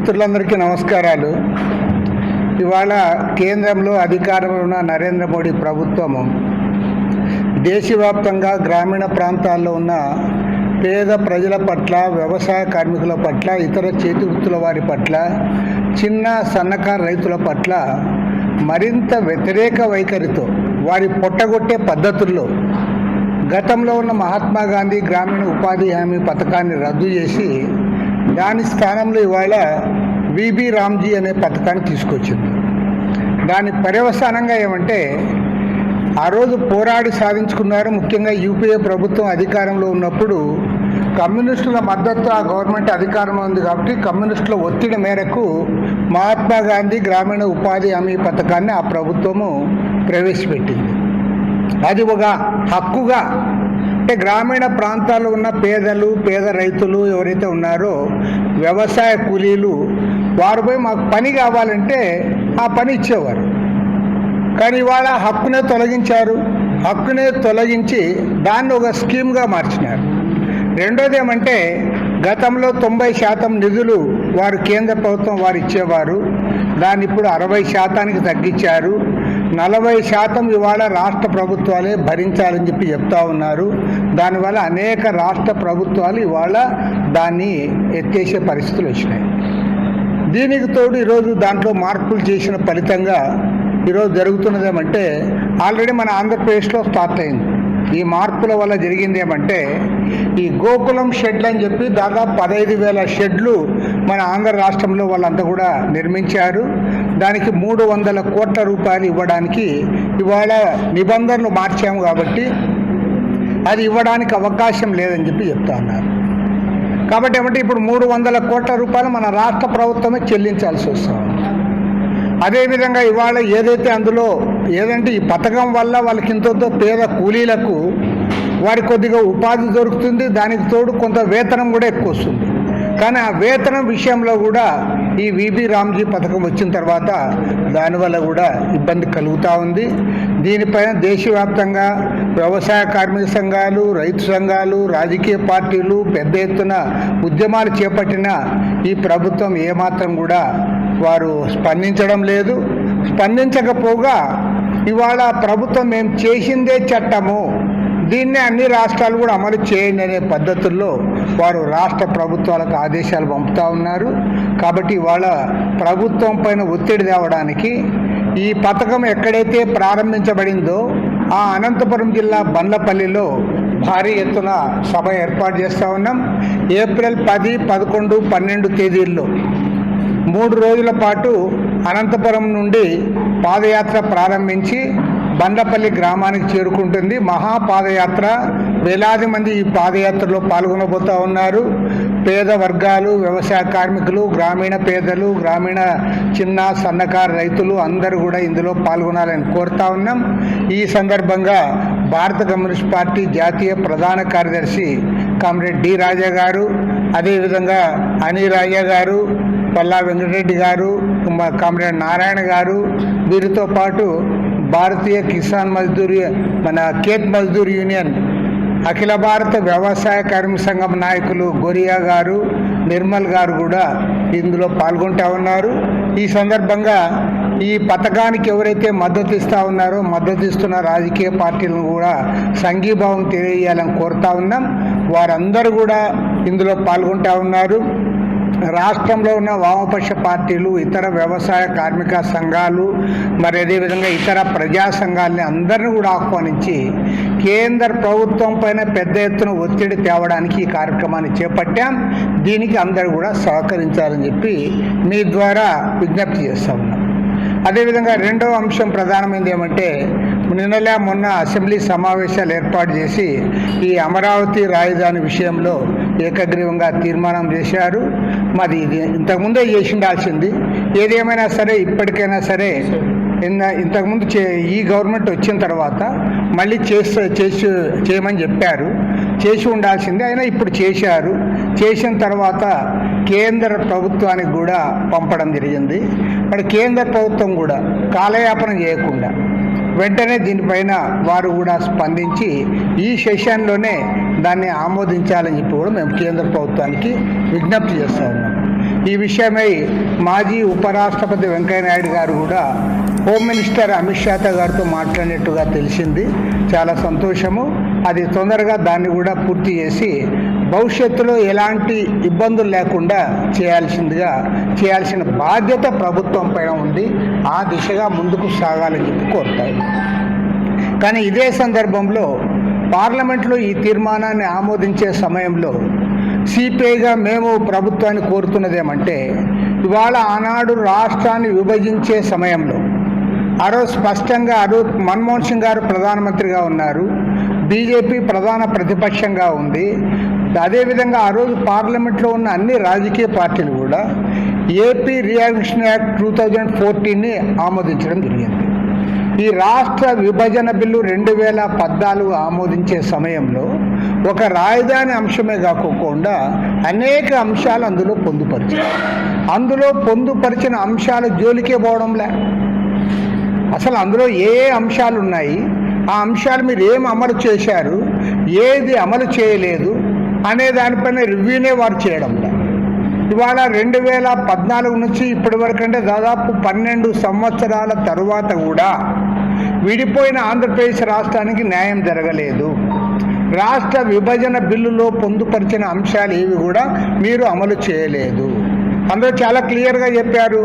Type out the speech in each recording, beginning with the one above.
మిత్రులందరికీ నమస్కారాలు. ఇవాళ కేంద్రంలో అధికారంలో ఉన్న నరేంద్ర మోడీ ప్రభుత్వము దేశవ్యాప్తంగా గ్రామీణ ప్రాంతాల్లో ఉన్న పేద ప్రజల పట్ల, వ్యవసాయ కార్మికుల పట్ల, ఇతర చేతి వృత్తుల వారి పట్ల, చిన్న సన్నకారు రైతుల పట్ల మరింత వ్యతిరేక వైఖరితో వారి పొట్టగొట్టే పద్ధతుల్లో గతంలో ఉన్న మహాత్మా గాంధీ గ్రామీణ ఉపాధి హామీ పథకాన్ని రద్దు చేసి దాని స్థానంలో ఇవాళ విబి రామ్జీ అనే పథకాన్ని తీసుకొచ్చింది. దాని పర్యవసానంగా ఏమంటే ఆ రోజు పోరాడి సాధించుకున్నారు. ముఖ్యంగా యూపీఏ ప్రభుత్వం అధికారంలో ఉన్నప్పుడు కమ్యూనిస్టుల మద్దతు ఆ గవర్నమెంట్ అధికారంలో ఉంది కాబట్టి కమ్యూనిస్టుల ఒత్తిడి మేరకు మహాత్మా గాంధీ గ్రామీణ ఉపాధి హామీ పథకాన్ని ఆ ప్రభుత్వము ప్రవేశపెట్టింది. అది ఒక హక్కుగా, అంటే గ్రామీణ ప్రాంతాల్లో ఉన్న పేద రైతులు ఎవరైతే ఉన్నారో వ్యవసాయ కూలీలు వారు పోయి మాకు పని కావాలంటే ఆ పని ఇచ్చేవారు. కానీ ఇవాళ హక్కునే తొలగించి దాన్ని ఒక స్కీమ్గా మార్చినారు. రెండోది ఏమంటే గతంలో 90% నిధులు వారు కేంద్ర ప్రభుత్వం వారు ఇచ్చేవారు, దాన్ని ఇప్పుడు 60% తగ్గించారు. 40% ఇవాళ రాష్ట్ర ప్రభుత్వాలే భరించాలని చెప్పి చెప్తా ఉన్నారు. దానివల్ల అనేక రాష్ట్ర ప్రభుత్వాలు ఇవాళ దాన్ని ఎత్తేసే పరిస్థితులు వచ్చినాయి. దీనికి తోడు ఈరోజు దాంట్లో మార్పులు చేసిన ఫలితంగా ఈరోజు జరుగుతున్నది ఏమంటే ఆల్రెడీ మన ఆంధ్రప్రదేశ్లో స్టార్ట్ అయింది. ఈ మార్పుల వల్ల జరిగింది ఏమంటే ఈ గోకులం షెడ్లు అని చెప్పి దాదాపు 15,000 షెడ్లు మన ఆంధ్ర రాష్ట్రంలో వాళ్ళంతా కూడా నిర్మించారు. దానికి 300 కోట్ల రూపాయలు ఇవ్వడానికి ఇవాళ నిబంధనలు మార్చాము కాబట్టి అది ఇవ్వడానికి అవకాశం లేదని చెప్పి చెప్తా ఉన్నారు. కాబట్టి ఏమంటే ఇప్పుడు 300 కోట్ల రూపాయలు మన రాష్ట్ర ప్రభుత్వమే చెల్లించాల్సి వస్తుంది. అదేవిధంగా ఇవాళ ఏదంటే ఈ పథకం వల్ల వాళ్ళకి ఇంతో పేద కూలీలకు వారి కొద్దిగా ఉపాధి దొరుకుతుంది, దానికి తోడు కొంత వేతనం కూడా ఎక్కువ వస్తుంది. కానీ ఆ వేతనం విషయంలో కూడా ఈ విబి రామ్జీ పథకం వచ్చిన తర్వాత దానివల్ల కూడా ఇబ్బంది కలుగుతూ ఉంది. దీనిపైన దేశవ్యాప్తంగా వ్యవసాయ కార్మిక సంఘాలు, రైతు సంఘాలు, రాజకీయ పార్టీలు పెద్ద ఎత్తున ఉద్యమాలు చేపట్టిన ఈ ప్రభుత్వం ఏమాత్రం కూడా వారు స్పందించడం లేదు. స్పందించకపోగా ఇవాళ ప్రభుత్వం మేము చేసిందే చట్టము, దీన్నే అన్ని రాష్ట్రాలు కూడా అమలు చేయండి అనే పద్ధతుల్లో వారు రాష్ట్ర ప్రభుత్వాలకు ఆదేశాలు పంపుతూ ఉన్నారు. కాబట్టి ఇవాళ ప్రభుత్వం పైన ఒత్తిడి తేవడానికి ఈ పథకం ఎక్కడైతే ప్రారంభించబడిందో ఆ అనంతపురం జిల్లా బండ్లపల్లిలో భారీ ఎత్తున సభ ఏర్పాటు చేస్తూ ఉన్నాం. ఏప్రిల్ 10, 11, 12 తేదీల్లో 3 రోజుల పాటు అనంతపురం నుండి పాదయాత్ర ప్రారంభించి బండ్లపల్లి గ్రామానికి చేరుకుంటుంది. మహాపాదయాత్ర, వేలాది మంది ఈ పాదయాత్రలో పాల్గొనబోతూ ఉన్నారు. పేద వర్గాలు, వ్యవసాయ కార్మికులు, గ్రామీణ పేదలు, గ్రామీణ చిన్న సన్నకారు రైతులు అందరూ కూడా ఇందులో పాల్గొనాలని కోరుతా ఉన్నాం. ఈ సందర్భంగా భారత కమ్యూనిస్ట్ పార్టీ జాతీయ ప్రధాన కార్యదర్శి కామ్రేడ్ డి రాజా గారు, అదేవిధంగా అని రాజా గారు, పల్లా వెంకటరెడ్డి గారు, కామ్రేడ్ నారాయణ గారు, వీరితో పాటు భారతీయ కిసాన్ ఖేత్ మజ్దూర్ యూనియన్ అఖిల భారత వ్యవసాయ కార్మిక సంఘం నాయకులు గొరియా గారు, నిర్మల్ గారు కూడా ఇందులో పాల్గొంటూ ఉన్నారు. ఈ సందర్భంగా ఈ పథకానికి ఎవరైతే మద్దతు ఇస్తున్న రాజకీయ పార్టీలను కూడా సంఘీభావం తెలియజేయాలని కోరుతా ఉన్నాం. వారందరూ కూడా ఇందులో పాల్గొంటూ ఉన్నారు. రాష్ట్రంలో ఉన్న వామపక్ష పార్టీలు, ఇతర వ్యవసాయ కార్మిక సంఘాలు, మరి అదేవిధంగా ఇతర ప్రజా సంఘాలని అందరినీ కూడా ఆహ్వానించి కేంద్ర ప్రభుత్వం పైన పెద్ద ఎత్తున ఒత్తిడి తేవడానికి ఈ కార్యక్రమాన్ని చేపట్టాం. దీనికి అందరూ కూడా సహకరించాలని చెప్పి మీ ద్వారా విజ్ఞప్తి చేస్తూ ఉన్నాం. అదేవిధంగా రెండవ అంశం ప్రధానమైనది ఏమంటే మొన్న అసెంబ్లీ సమావేశాలు ఏర్పాటు చేసి ఈ అమరావతి రాజధాని విషయంలో ఏకగ్రీవంగా తీర్మానం చేశారు. మరి ఇది ఇంతకుముందే చేసి ఉండాల్సింది. ఏదేమైనా సరే ఇప్పటికైనా సరే ఇంతకుముందు ఈ గవర్నమెంట్ వచ్చిన తర్వాత మళ్ళీ చేయమని చెప్పారు, చేసి ఉండాల్సింది. అయినా ఇప్పుడు చేసిన తర్వాత కేంద్ర ప్రభుత్వానికి కూడా పంపడం జరిగింది. మరి కేంద్ర ప్రభుత్వం కూడా కాలయాపన చేయకుండా వెంటనే దీనిపైన వారు కూడా స్పందించి ఈ సెషన్లోనే దాన్ని ఆమోదించాలని చెప్పి కూడా మేము కేంద్ర ప్రభుత్వానికి విజ్ఞప్తి చేస్తూ ఉన్నాం. ఈ విషయమై మాజీ ఉపరాష్ట్రపతి వెంకయ్యనాయుడు గారు కూడా హోమ్ మినిస్టర్ అమిత్ షా గారితో మాట్లాడినట్టుగా తెలిసింది. చాలా సంతోషము. అది తొందరగా దాన్ని కూడా పూర్తి చేసి భవిష్యత్తులో ఎలాంటి ఇబ్బందులు లేకుండా చేయాల్సిన బాధ్యత ప్రభుత్వం పైన ఉంది. ఆ దిశగా ముందుకు సాగాలని చెప్పి కోరుతాయి. కానీ ఇదే సందర్భంలో పార్లమెంట్లో ఈ తీర్మానాన్ని ఆమోదించే సమయంలో సిపిఐగా మేము ప్రభుత్వాన్ని కోరుతున్నదేమంటే, ఇవాళ ఆనాడు రాష్ట్రాన్ని విభజించే సమయంలో ఆ రోజు స్పష్టంగా మన్మోహన్ సింగ్ గారు ప్రధానమంత్రిగా ఉన్నారు, బీజేపీ ప్రధాన ప్రతిపక్షంగా ఉంది. అదేవిధంగా ఆ రోజు పార్లమెంట్లో ఉన్న అన్ని రాజకీయ పార్టీలు కూడా ఏపీ రియాక్షన్ యాక్ట్ 2014ని ఆమోదించడం జరిగింది. ఈ రాష్ట్ర విభజన బిల్లు 2014 ఆమోదించే సమయంలో ఒక రాజధాని అంశమే కాకుండా అనేక అంశాలు అందులో పొందుపరిచిన అంశాల జోలికే పోవడంలే. అసలు అందులో ఏ అంశాలు ఉన్నాయి, ఆ అంశాలు మీరు ఏం అమలు చేశారు, ఏది అమలు చేయలేదు అనే దానిపైన రివ్యూనే వారు చేయడంలే. ఇవాళ 2014 నుంచి ఇప్పటి వరకు అంటే దాదాపు 12 సంవత్సరాల తరువాత కూడా విడిపోయిన ఆంధ్రప్రదేశ్ రాష్ట్రానికి న్యాయం జరగలేదు. రాష్ట్ర విభజన బిల్లులో పొందుపరిచిన అంశాలు ఏవి కూడా మీరు అమలు చేయలేదు. అందరూ చాలా క్లియర్గా చెప్పారు,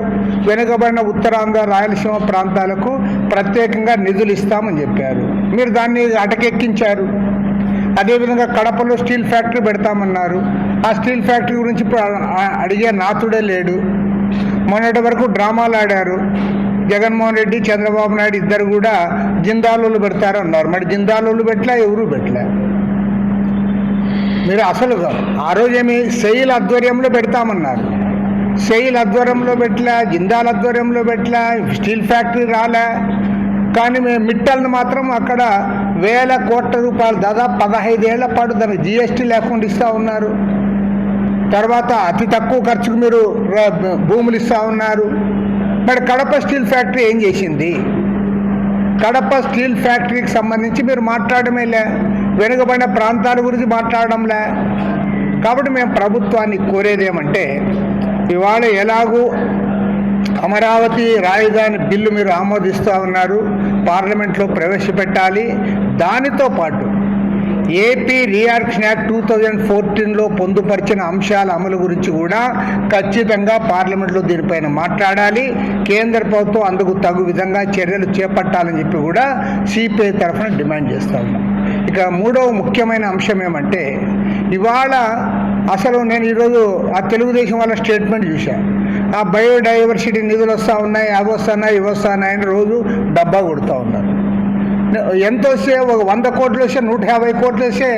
వెనుకబడిన ఉత్తరాంధ్ర రాయలసీమ ప్రాంతాలకు ప్రత్యేకంగా నిధులు ఇస్తామని చెప్పారు. మీరు దాన్ని అటకెక్కించారు. అదేవిధంగా కడపలో స్టీల్ ఫ్యాక్టరీ పెడతామన్నారు. ఆ స్టీల్ ఫ్యాక్టరీ గురించి ఇప్పుడు అడిగే నాతుడే లేడు. మొన్నటి వరకు డ్రామాలు ఆడారు. జగన్మోహన్ రెడ్డి, చంద్రబాబు నాయుడు ఇద్దరు కూడా జిందాలోళ్ళు పెడతారు అన్నారు. మరి జిందాలోళ్ళు పెట్టలే, ఎవరు పెట్టలే. మీరు అసలు ఆ రోజేమి సెయిల్ ఆధ్వర్యంలో పెడతామన్నారు. సెయిల్ ఆధ్వర్యంలో పెట్టలే, జిందాల్ ఆధ్వర్యంలో పెట్టలే, స్టీల్ ఫ్యాక్టరీ రాలే. కానీ మేము మిట్టల్ని మాత్రం అక్కడ వేల కోట్ల రూపాయలు దాదాపు 15 ఏళ్ల పాటు దానికి జిఎస్టీ లేకుండా ఇస్తూ ఉన్నారు. తర్వాత అతి తక్కువ ఖర్చుకు మీరు భూములు ఇస్తూ ఉన్నారు. మరి కడప స్టీల్ ఫ్యాక్టరీ ఏం చేసింది? కడప స్టీల్ ఫ్యాక్టరీకి సంబంధించి మీరు మాట్లాడమేలే, వెనుకబడిన ప్రాంతాల గురించి మాట్లాడడంలే. కాబట్టి మేము ప్రభుత్వాన్ని కోరేదేమంటే, ఇవాళ ఎలాగూ అమరావతి రాజధాని బిల్లు మీరు ఆమోదిస్తూ ఉన్నారు, పార్లమెంట్లో ప్రవేశపెట్టాలి. దానితో పాటు ఏపీ రియాక్షన్ యాక్ట్ 2014లో పొందుపరిచిన అంశాల అమలు గురించి కూడా ఖచ్చితంగా పార్లమెంట్లో దీనిపైన మాట్లాడాలి. కేంద్ర ప్రభుత్వం అందుకు తగు విధంగా చర్యలు చేపట్టాలని చెప్పి కూడా సిపిఐ తరఫున డిమాండ్ చేస్తూ ఉన్నాం. ఇక మూడవ ముఖ్యమైన అంశం ఏమంటే, ఇవాళ అసలు నేను ఈరోజు ఆ తెలుగుదేశం వాళ్ళ స్టేట్మెంట్ చూశాను. ఆ బయోడైవర్సిటీ నిధులు వస్తూ ఉన్నాయి, అవి వస్తున్నాయి, ఇవి వస్తున్నాయని రోజు డబ్బా కొడుతూ ఉన్నారు. ఎంత వస్తే ఒక 100 కోట్లు వస్తే 150 కోట్లు వస్తే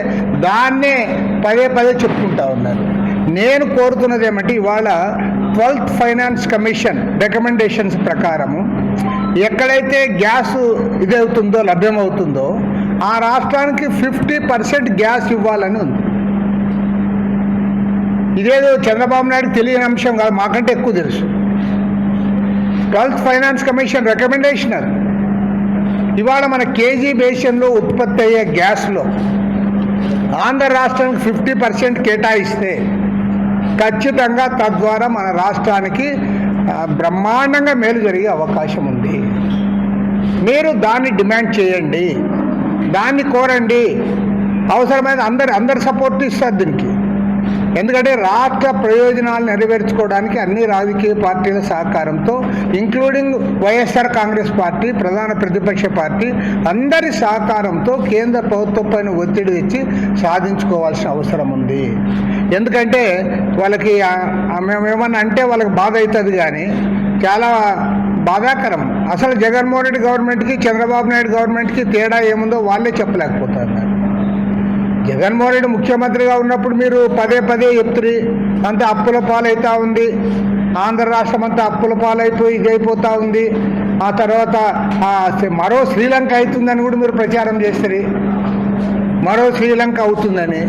దాన్నే పదే చెప్పుకుంటా ఉన్నారు. నేను కోరుతున్నది ఏమంటే, ఇవాళ 12th ఫైనాన్స్ కమిషన్ రికమెండేషన్స్ ప్రకారము ఎక్కడైతే గ్యాస్ ఇదవుతుందో లభ్యమవుతుందో ఆ రాష్ట్రానికి 50% గ్యాస్ ఇవ్వాలని ఉంది. ఇదేదో చంద్రబాబు నాయుడు తెలియని అంశం కాదు, మాకంటే ఎక్కువ తెలుసు. 12th ఫైనాన్స్ కమిషన్ రికమెండేషన్ అది. ఇవాళ మన కేజీ బేసిన్లో ఉత్పత్తి అయ్యే గ్యాస్లో ఆంధ్ర రాష్ట్రానికి 50% కేటాయిస్తే ఖచ్చితంగా తద్వారా మన రాష్ట్రానికి బ్రహ్మాండంగా మేలు జరిగే అవకాశం ఉంది. మీరు దాన్ని డిమాండ్ చేయండి, దాన్ని కోరండి. అవసరమైన అందరి సపోర్ట్ ఇస్తారు దీనికి. ఎందుకంటే రాష్ట్ర ప్రయోజనాలు నెరవేర్చుకోవడానికి అన్ని రాజకీయ పార్టీల సహకారంతో, ఇంక్లూడింగ్ వైఎస్ఆర్ కాంగ్రెస్ పార్టీ ప్రధాన ప్రతిపక్ష పార్టీ అందరి సహకారంతో కేంద్ర ప్రభుత్వం పైన ఒత్తిడి ఇచ్చి సాధించుకోవాల్సిన అవసరం ఉంది. ఎందుకంటే వాళ్ళకి మేమేమన్నా అంటే వాళ్ళకి బాధ అవుతుంది, కానీ చాలా బాధాకరం. అసలు జగన్మోహన్ రెడ్డి గవర్నమెంట్కి చంద్రబాబు నాయుడు గవర్నమెంట్కి తేడా ఏముందో వాళ్ళే చెప్పలేకపోతున్నారు. జగన్మోహన్ రెడ్డి ముఖ్యమంత్రిగా ఉన్నప్పుడు మీరు పదే చెప్తున్నారు, అంతా అప్పుల పాలవుతూ ఉంది, ఆంధ్ర రాష్ట్రం అంతా అప్పుల పాలైపోయి ఇదైపోతూ ఉంది, ఆ తర్వాత మరో శ్రీలంక అవుతుందని కూడా మీరు ప్రచారం చేస్తారు, మరో శ్రీలంక అవుతుందని.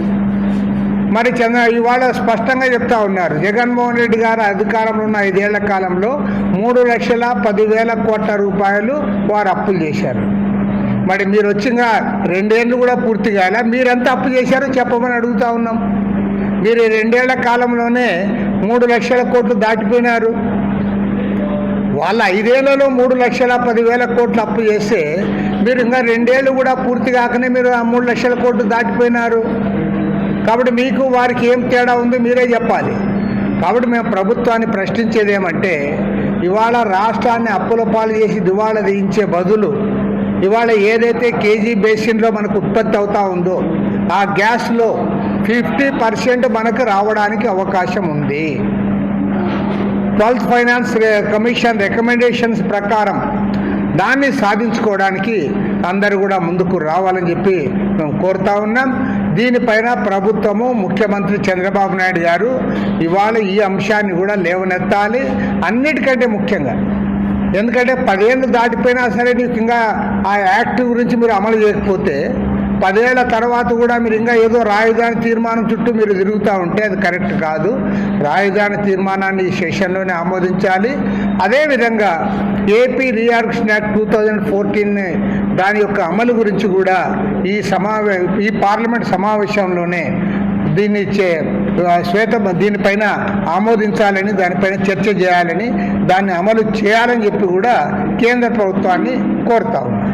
మరి ఇవాళ స్పష్టంగా చెప్తా ఉన్నారు, జగన్మోహన్ రెడ్డి గారు అధికారంలో ఉన్న 5 ఏళ్ల కాలంలో 3,10,000 కోట్ల రూపాయలు వారు అప్పులు చేశారు. మరి మీరు వచ్చిన 2 ఏళ్ళు కూడా పూర్తి కాలే, మీరెంత అప్పు చేశారో చెప్పమని అడుగుతా ఉన్నాం. మీరు 2 ఏళ్ల కాలంలోనే 3,00,000 కోట్లు దాటిపోయినారు. వాళ్ళ 5 ఏళ్లలో 3,10,000 కోట్లు అప్పు చేస్తే మీరు ఇంకా 2 ఏళ్ళు కూడా పూర్తి కాకనే మీరు ఆ 3,00,000 కోట్లు దాటిపోయినారు. కాబట్టి మీకు వారికి ఏం తేడా ఉందో మీరే చెప్పాలి. కాబట్టి మేము ప్రభుత్వాన్ని ప్రశ్నించేది ఏమంటే, ఇవాళ రాష్ట్రాన్ని అప్పుల పాలు చేసి దివాళా తీయించే బదులు ఇవాళ ఏదైతే కేజీ బేసిన్లో మనకు ఉత్పత్తి అవుతా ఉందో ఆ గ్యాస్లో 50% మనకు రావడానికి అవకాశం ఉంది. 12th ఫైనాన్స్ కమిషన్ రికమెండేషన్స్ ప్రకారం దాన్ని సాధించుకోవడానికి అందరూ కూడా ముందుకు రావాలని చెప్పి మేము కోరుతా ఉన్నాం. దీనిపైన ప్రభుత్వము, ముఖ్యమంత్రి చంద్రబాబు నాయుడు గారు ఇవాళ ఈ అంశాన్ని కూడా లేవనెత్తాలి. అన్నిటికంటే ముఖ్యంగా ఎందుకంటే 10 ఏళ్ళు దాటిపోయినా సరే నీకు ఇంకా ఆ యాక్ట్ గురించి మీరు అమలు చేయకపోతే 10 ఏళ్ల తర్వాత కూడా మీరు ఇంకా ఏదో రాజధాని తీర్మానం చుట్టూ మీరు తిరుగుతూ ఉంటే అది కరెక్ట్ కాదు. రాజధాని తీర్మానాన్ని ఈ సెషన్లోనే ఆమోదించాలి. అదేవిధంగా ఏపీ రీఆర్గనైజేషన్ యాక్ట్ 2014 దాని యొక్క అమలు గురించి కూడా ఈ పార్లమెంట్ సమావేశంలోనే దీనిపైన ఆమోదించాలని, దానిపైన చర్చ చేయాలని, దాన్ని అమలు చేయాలని చెప్పి కూడా కేంద్ర ప్రభుత్వాన్ని కోరుతా ఉన్నాం.